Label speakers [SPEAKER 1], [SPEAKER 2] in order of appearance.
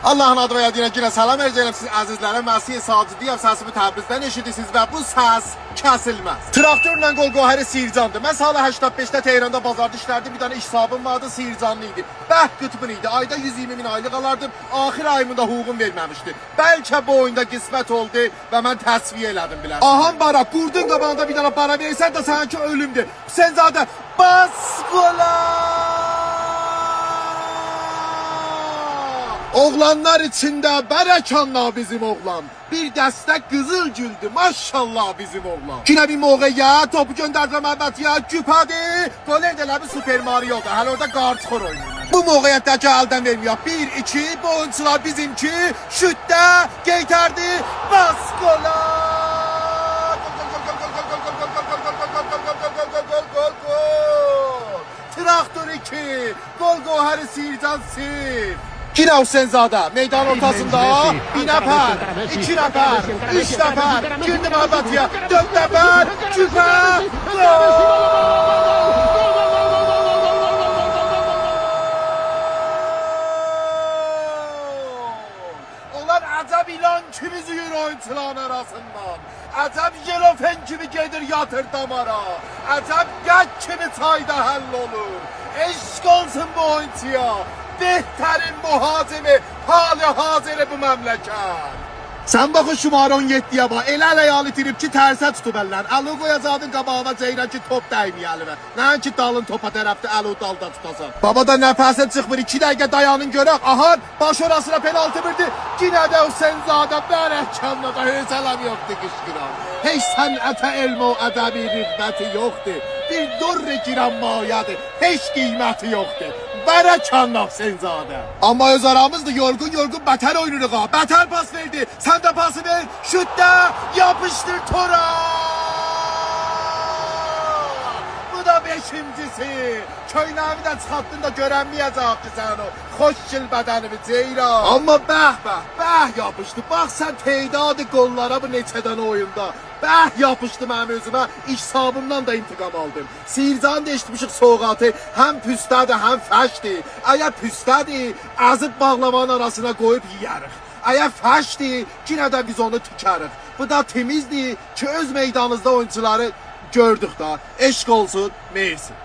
[SPEAKER 1] Allah'ın adı və yadına günə salam verəcəyəm siz əzizlərə. Məsih Sacidiyəm, səsimi Təbrizdən eşidirsiniz və bu səs kəsilməz. Traktörlə Qolqohəri Sircandır. Mən salı 85-də Tehranda bazarda işlərdim. Bir dənə iş sahibim vardı, Sircanlı idi. Bəh qıtbın idi. Ayda 120 min aylıq alardım. Axir ayımda hüququm verməmişdi. Bəlkə bu oyunda qismət oldu və mən təsviyə elədim bilər. Ahan bara, qurdun qabağında bir dənə para versən də səninki ölümdür. Sən zadə bas qola! Oğlanlar içində bərəkanla bizim oğlan. Bir dəstək qızıl güldü, maşallah bizim oğlan. Yine bir moğaya topu gönderdim Məhmətiyə, küpədi. Gol edələr Super Mario'da, hələ orada qartxor oynayır. Bu moğayyətdəki əldən vermiyor. 1-2, bu oyuncular bizimki. Şütdə, geytərdi, bas qola! Traktör 2, Qolqohəri Sircan 0. Yine Hüseynzadə meydan ortasında bir nəfər, 2 nəfər, 3 nəfər, girdi Məhmətiyə, 4 nəfər, küpə, gol! Onlar əcəb ilan kimi züyür oyuncuların arasından. Əcəb yelofen kimi gedir yatır damara. Əcəb qət kimi çayda həll olur. Eşq olsun bu oyuncuya. Behterin muhacimi hali hazır bu məmləkət. Sən baxın şumarı 17'ye bax. Elə əl itirib ki, tərsə tutub əllər. Əli qoyacaqdın qabağına ceyran ki, top dəyməyə əlimə. Nəin ki, dalın topa tərəfdə əli dalda tutasan. Baba da nəfəsə çıxmır. 2 dəqiqə dayanın görək. Ahar, baş orasına penaltı verdi. Yine də Hüseynzadə bərəkanla da heç ələm yoxdur qışqıran. Heç sənətə elm o ədəbi rütbəti yoxdur. Bir durr giran mayədir. Heç qiyməti yoxdur. Bərəkanla Hüseynzadə. Amma öz aramızda yorgun bətər oynuruq ha. Bətər pas verdi. Sen de pası ver. Şutda yapıştır tora. Bu da 5'incisi. Köynəmi də çıxartdın da görənməyəcək ki sən o xoşgil bədənimi ceyran. Amma bəh yapışdı. Bax sən teydadı qollara bu neçədən oyunda. Bəh yapışdı mənim özümə. İş sabımdan da intiqam aldım. Sircan da eşitmişik soğuqatı. Həm püstədir, həm fəşdir. Əgər püstədir, əzib bağlamanın arasına qoyub yiyərik. Əgər fəşdir, yine də biz onu tükərik. Bu da temizdir ki, öz meydanınızda oyuncuları gördük da. Eşq olsun, meysin.